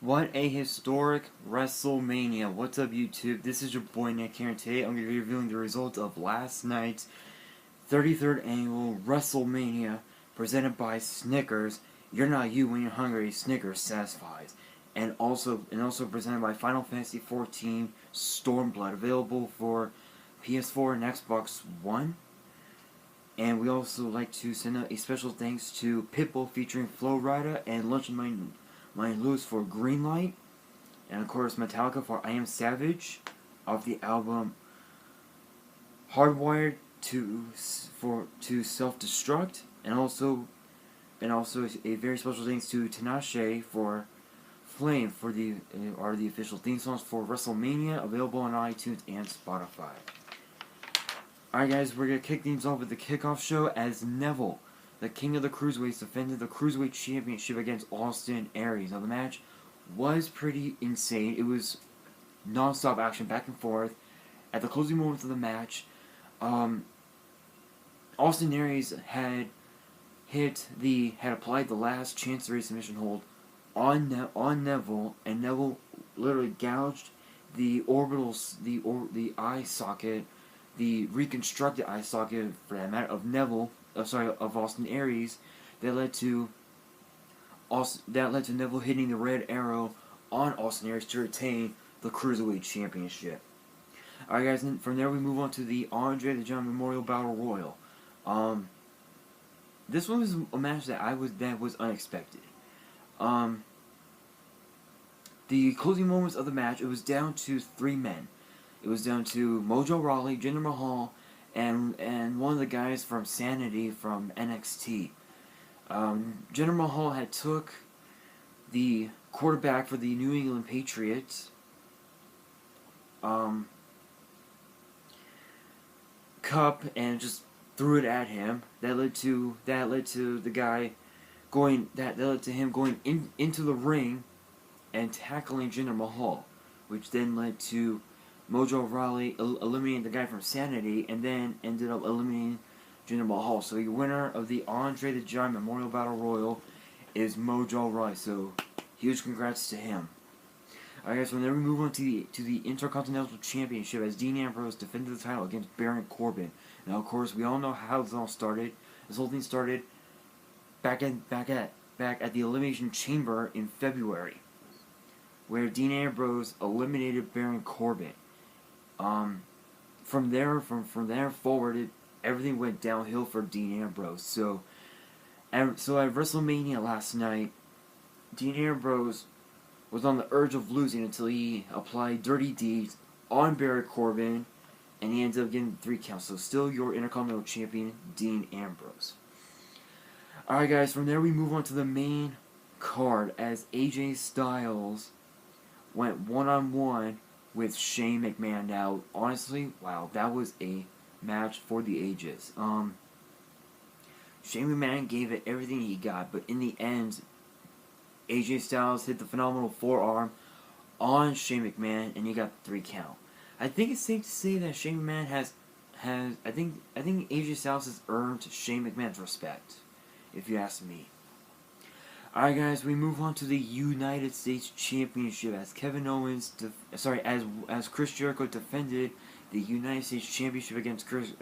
What a historic WrestleMania. What's up, YouTube? This is your boy Nick here, and today I'm going to be reviewing the results of last night's 33rd annual WrestleMania presented by Snickers. You're not you when you're hungry, Snickers satisfies. And also presented by Final Fantasy 14 Stormblood, available for PS4 and Xbox One. And we also like to send out a special thanks to Pitbull featuring rida and lunchmoney Lewis for Greenlight, and of course Metallica for I Am Savage, off the album Hardwired to Self-Destruct, and also a very special thanks to Tinashe for Flame for the official theme songs for WrestleMania, available on iTunes and Spotify. Alright guys, we're gonna kick things off with the Kickoff Show as Neville, the King of the Cruiserweights, defended the Cruiserweight Championship against Austin Aries. Now, the match was pretty insane. It was non-stop action, back and forth. At the closing moments of the match, Austin Aries had applied the last Chancery submission hold on Neville, and Neville literally gouged the eye socket, the reconstructed eye socket for that matter of Austin Aries, that led to Neville hitting the red arrow on Austin Aries to retain the Cruiserweight Championship. Alright guys, and from there we move on to the Andre the Giant Memorial Battle Royal. This one was a match that was unexpected. The closing moments of the match, it was down to 3 men. It was down to Mojo Rawley, Jinder Mahal, and one of the guys from Sanity from NXT. Jinder Mahal had took the quarterback for the New England Patriots cup and just threw it at him. That led to him going into the ring and tackling Jinder Mahal, which then led to Mojo Rawley eliminating the guy from Sanity, and then ended up eliminating Jinder Mahal. So the winner of the Andre the Giant Memorial Battle Royal is Mojo Rawley. So huge congrats to him. Alright guys, from there we move on to the Intercontinental Championship as Dean Ambrose defended the title against Baron Corbin. Now of course we all know how this all started. This whole thing started back at the Elimination Chamber in February, where Dean Ambrose eliminated Baron Corbin. From there forward, everything went downhill for Dean Ambrose. So at WrestleMania last night, Dean Ambrose was on the urge of losing until he applied Dirty Deeds on Baron Corbin, and he ended up getting 3 counts. So still your Intercontinental Champion, Dean Ambrose. Alright guys, from there we move on to the main card as AJ Styles went one-on-one with Shane McMahon. Now, honestly, wow, that was a match for the ages. Shane McMahon gave it everything he got, but in the end, AJ Styles hit the phenomenal forearm on Shane McMahon, and he got the 3 count. I think it's safe to say that Shane McMahon I think AJ Styles has earned Shane McMahon's respect, if you ask me. Alright guys, we move on to the United States Championship as Kevin Owens, as Chris Jericho defended the United States Championship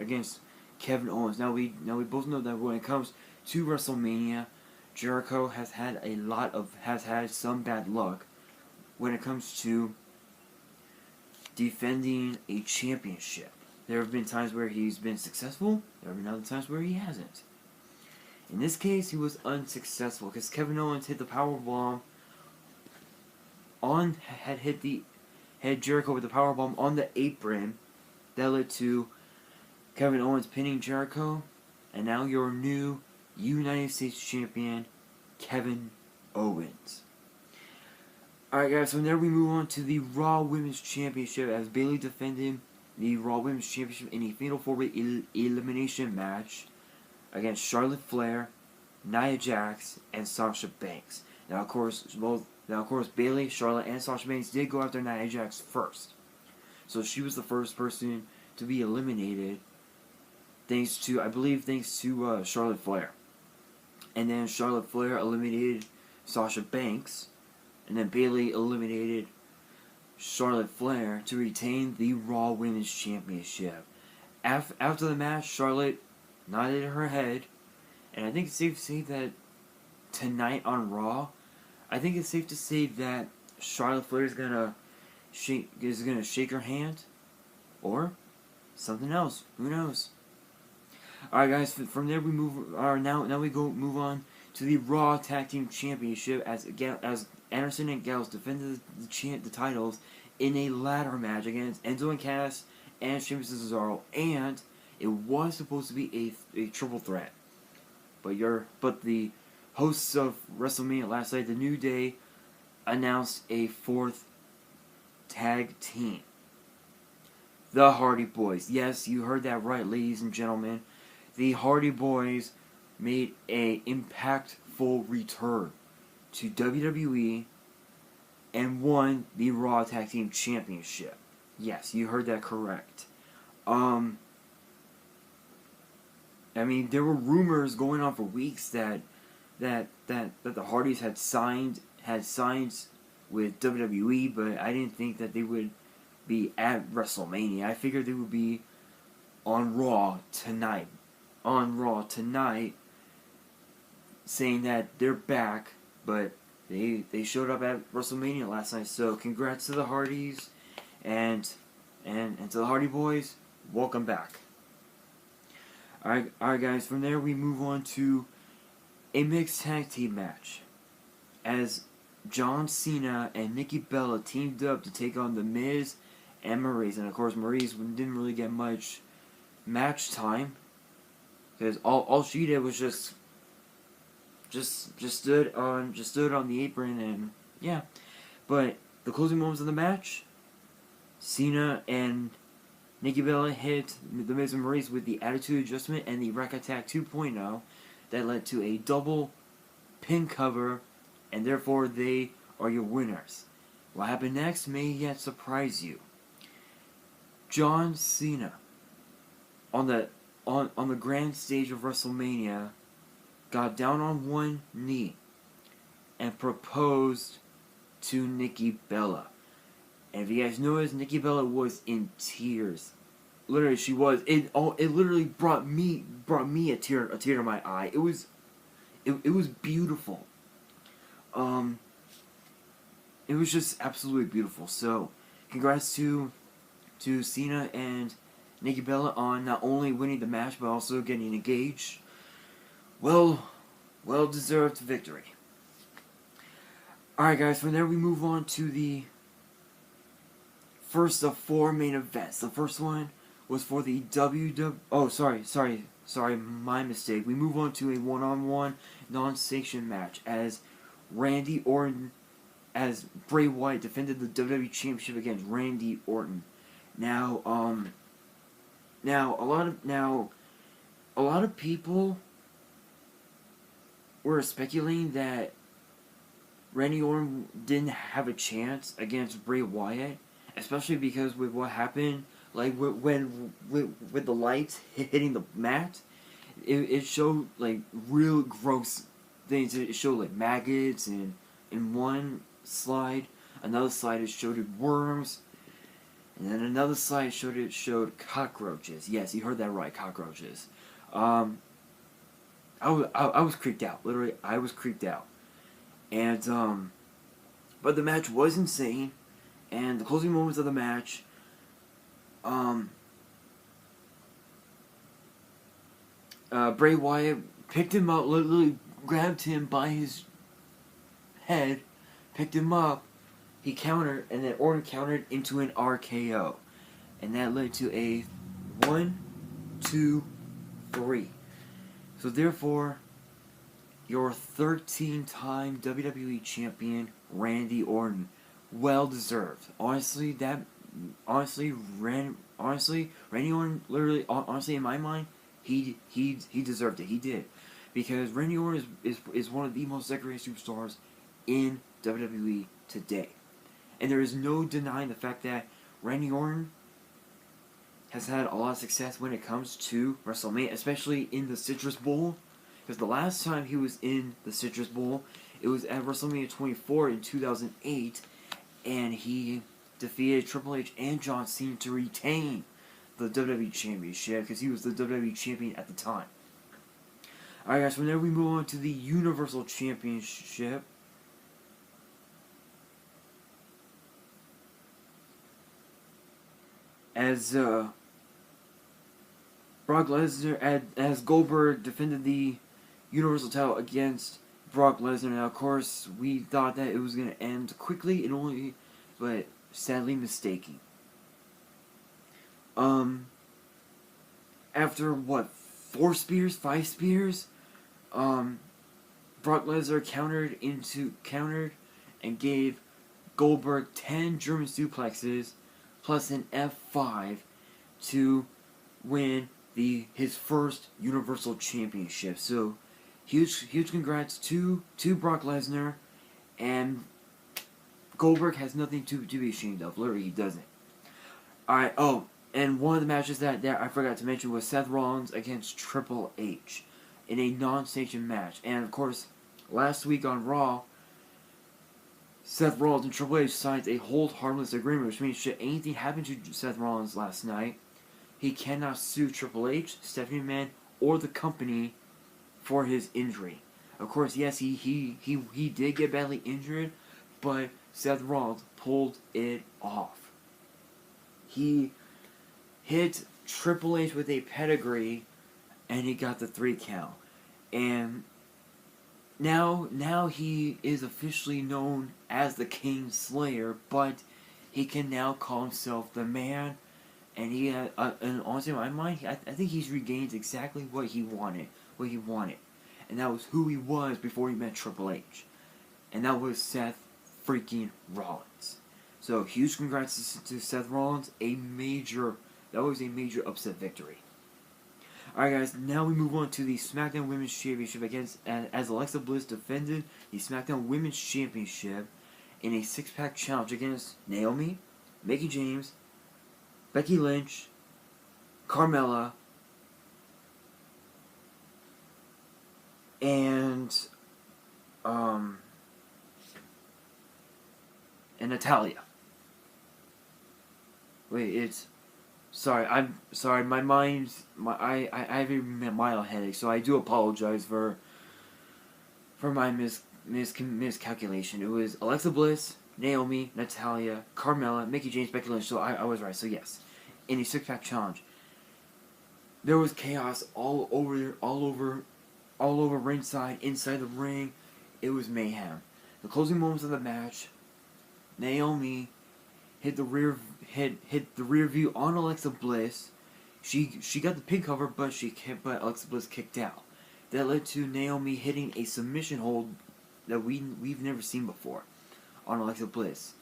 against Kevin Owens. Now we both know that when it comes to WrestleMania, Jericho has had some bad luck when it comes to defending a championship. There have been times where he's been successful, there have been other times where he hasn't. In this case, he was unsuccessful because Kevin Owens hit the powerbomb had Jericho with the powerbomb on the apron. That led to Kevin Owens pinning Jericho, and now your new United States Champion, Kevin Owens. Alright guys, from there we move on to the Raw Women's Championship as Bayley defended the Raw Women's Championship in a Fatal 4-Way elimination match against Charlotte Flair, Nia Jax, and Sasha Banks. Now, of course, Bayley, Charlotte, and Sasha Banks did go after Nia Jax first. So she was the first person to be eliminated, thanks to Charlotte Flair. And then Charlotte Flair eliminated Sasha Banks, and then Bayley eliminated Charlotte Flair to retain the Raw Women's Championship. After the match, Charlotte nodded her head, and I think it's safe to say that tonight on Raw, I think it's safe to say that Charlotte Flair is gonna shake her hand, or something else. Who knows? All right, guys. From there we move. Now we move on to the Raw Tag Team Championship as Anderson and Gallows defended the titles in a ladder match against Enzo and Cass and Sheamus and Cesaro, and it was supposed to be a triple threat, but the hosts of WrestleMania last night, the New Day, announced a fourth tag team. The Hardy Boys. Yes, you heard that right, ladies and gentlemen. The Hardy Boys made a impactful return to WWE and won the Raw Tag Team Championship. Yes, you heard that correct. I mean, there were rumors going on for weeks that the Hardys had signed with WWE, but I didn't think that they would be at WrestleMania. I figured they would be on Raw tonight. Saying that they're back, but they showed up at WrestleMania last night. So congrats to the Hardys and to the Hardy Boys. Welcome back. Alright guys, from there we move on to a mixed tag team match as John Cena and Nikki Bella teamed up to take on The Miz and Maryse. And of course Maryse didn't really get much match time because all she did was just stood on the apron, and yeah. But the closing moments of the match, Cena and Nikki Bella hit The Miz and Maryse with the Attitude Adjustment and the Rack Attack 2.0 that led to a double pin cover, and therefore they are your winners. What happened next may yet surprise you. John Cena on the grand stage of WrestleMania got down on one knee and proposed to Nikki Bella. And if you guys noticed, Nikki Bella was in tears. Literally, she was. It literally brought me a tear to my eye. It was beautiful. It was just absolutely beautiful. So, congrats to Cena and Nikki Bella on not only winning the match but also getting engaged. Well deserved victory. Alright guys, from there we move on to the first of four main events. The first one was for the sorry, my mistake. We move on to a one-on-one non-sanctioned match as Randy Orton, as Bray Wyatt defended the WWE Championship against Randy Orton. Now a lot of people were speculating that Randy Orton didn't have a chance against Bray Wyatt, especially because with what happened, like when with the lights hitting the mat, it showed like real gross things. It showed like maggots, and in one slide, another slide it showed worms, and then another slide showed cockroaches. Yes, you heard that right, cockroaches. I was creeped out. Literally, I was creeped out. And but the match was insane, and the closing moments of the match, Bray Wyatt picked him up, literally grabbed him by his head, picked him up, he countered, and then Orton countered into an RKO. And that led to a 1, 2, 3. So therefore, your 13-time WWE champion, Randy Orton, well deserved. Honestly, Randy Orton, literally, honestly, in my mind, he deserved it. He did, because Randy Orton is one of the most decorated superstars in WWE today, and there is no denying the fact that Randy Orton has had a lot of success when it comes to WrestleMania, especially in the Citrus Bowl. Because the last time he was in the Citrus Bowl, It was at WrestleMania 24 in 2008, and he defeated Triple H and John Cena to retain the WWE Championship because he was the WWE Champion at the time. Alright guys, from there we move on to the Universal Championship. As Brock Lesnar, as Goldberg defended the Universal title against Brock Lesnar. Now, of course, we thought that it was going to end quickly, but sadly mistaken. After what, 5 spears, Brock Lesnar countered and gave Goldberg 10 German suplexes plus an F5 to win his first Universal Championship. So huge congrats to Brock Lesnar, and Goldberg has nothing to be ashamed of. Literally, he doesn't. Alright, and one of the matches that I forgot to mention was Seth Rollins against Triple H in a non-sanctioned match. And of course, last week on Raw, Seth Rollins and Triple H signed a hold harmless agreement, which means should anything happen to Seth Rollins last night, he cannot sue Triple H, Stephanie McMahon, or the company for his injury. Of course, yes, he did get badly injured, but Seth Rollins pulled it off. He hit Triple H with a pedigree, and he got the 3 count. And now he is officially known as the King Slayer, but he can now call himself the Man. And he had, and honestly, in my mind, I think he's regained exactly what he wanted, and that was who he was before he met Triple H, and that was Seth freaking Rollins. So huge congrats to Seth Rollins, that was a major upset victory. Alright guys, now we move on to the SmackDown Women's Championship as Alexa Bliss defended the SmackDown Women's Championship in a 6-pack challenge against Naomi, Mickie James, Becky Lynch, Carmella, and Natalya. Wait, I'm sorry, I have a mild headache, so I do apologize for my miscalculation. It was Alexa Bliss, Naomi, Natalya, Carmella, Mickie James, Becky Lynch. So I was right. So yes, in a 6-pack challenge, there was chaos all over ringside, inside the ring. It was mayhem. The closing moments of the match, Naomi hit the rear view on Alexa Bliss. She got the pin cover, but Alexa Bliss kicked out. That led to Naomi hitting a submission hold that we've never seen before on Alexa Bliss,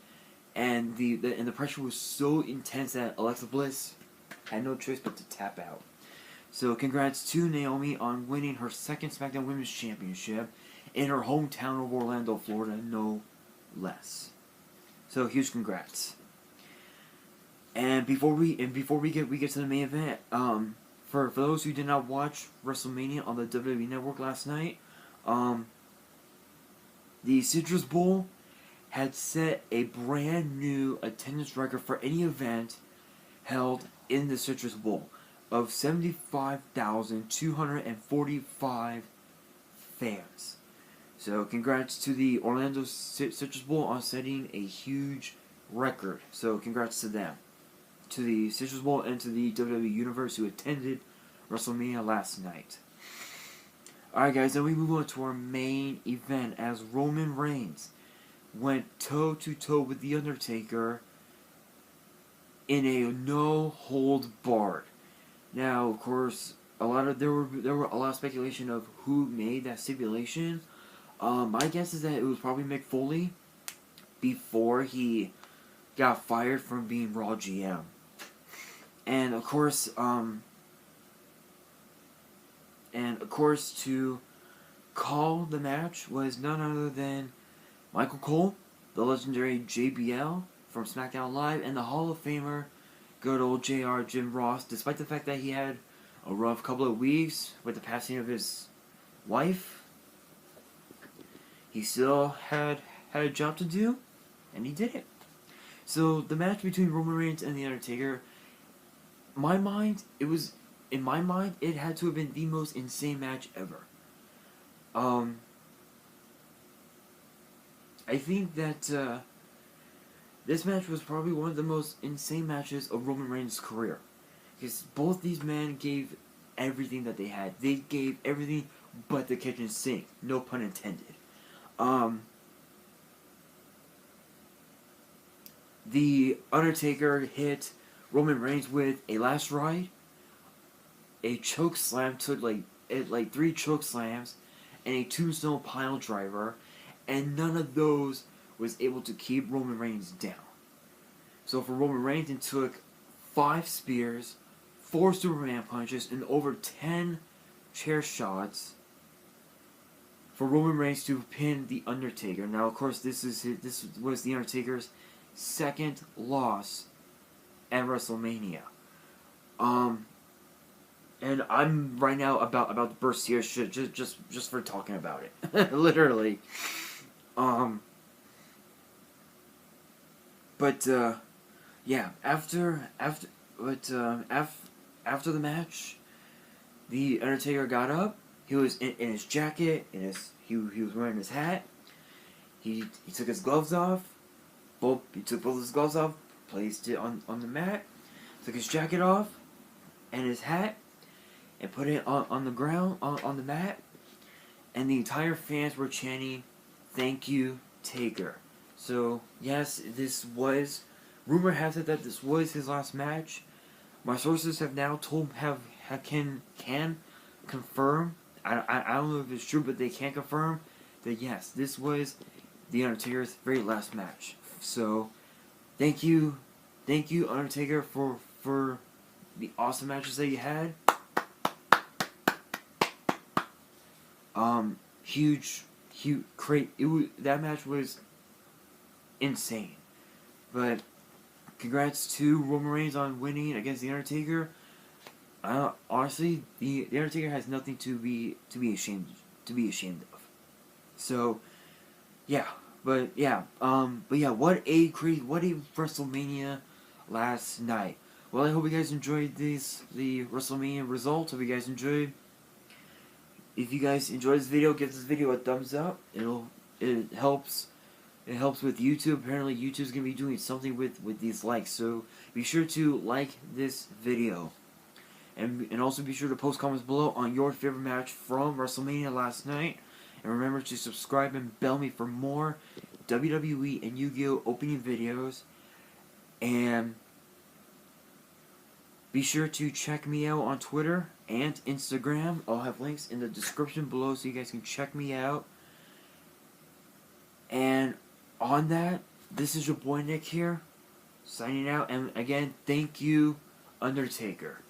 and the pressure was so intense that Alexa Bliss had no choice but to tap out. So congrats to Naomi on winning her 2nd SmackDown Women's Championship in her hometown of Orlando, Florida, no less. So huge congrats. And before we get to the main event, for those who did not watch WrestleMania on the WWE Network last night, the Citrus Bowl had set a brand new attendance record for any event held in the Citrus Bowl of 75,245 fans. So congrats to the Orlando Citrus Bowl on setting a huge record. So congrats to them, to the Citrus Bowl, and to the WWE Universe who attended WrestleMania last night. Alright guys, then we move on to our main event as Roman Reigns went toe-to-toe with The Undertaker in a no-hold-barred. Now, of course, there were a lot of speculation of who made that stipulation. My guess is that it was probably Mick Foley before he got fired from being Raw GM. And of course, to call the match was none other than Michael Cole, the legendary JBL from SmackDown Live, and the Hall of Famer, good old JR Jim Ross. Despite the fact that he had a rough couple of weeks with the passing of his wife, he still had a job to do, and he did it. So the match between Roman Reigns and the Undertaker, in my mind, it had to have been the most insane match ever. I think that this match was probably one of the most insane matches of Roman Reigns' career. Because both these men gave everything that they had. They gave everything but the kitchen sink. No pun intended. The Undertaker hit Roman Reigns with a last ride, a choke slam, took like 3 choke slams, and a tombstone pile driver, and none of those was able to keep Roman Reigns down. So for Roman Reigns, it took 5 spears, 4 Superman punches, and over 10 chair shots for Roman Reigns to pin the Undertaker. Now, of course, this was the Undertaker's second loss at WrestleMania. And I'm right now about to burst here shit just for talking about it. Literally. But yeah, after the match, the Undertaker got up. He was in his jacket, he was wearing his hat. He took his gloves off. He took both his gloves off, placed it on the mat, took his jacket off and his hat, and put it on the ground, on the mat, and the entire fans were chanting, "Thank you, Taker." So, yes, rumor has it that this was his last match. My sources have now can confirm, I don't know if it's true, but they can confirm that yes, this was the Undertaker's very last match. So, thank you, Undertaker, for the awesome matches that you had. That match was insane. But congrats to Roman Reigns on winning against the Undertaker. Honestly, the Undertaker has nothing to be ashamed of. So, yeah. What a WrestleMania last night. Well, I hope you guys enjoyed the WrestleMania results. Hope you guys enjoyed. If you guys enjoyed this video, give this video a thumbs up. It helps with YouTube. Apparently, YouTube's gonna be doing something with these likes. So be sure to like this video, and also be sure to post comments below on your favorite match from WrestleMania last night. And remember to subscribe and bell me for more WWE and YuGiOh opening videos. And be sure to check me out on Twitter and Instagram. I'll have links in the description below so you guys can check me out. And on that, this is your boy Nick here, signing out. And again, thank you, Undertaker.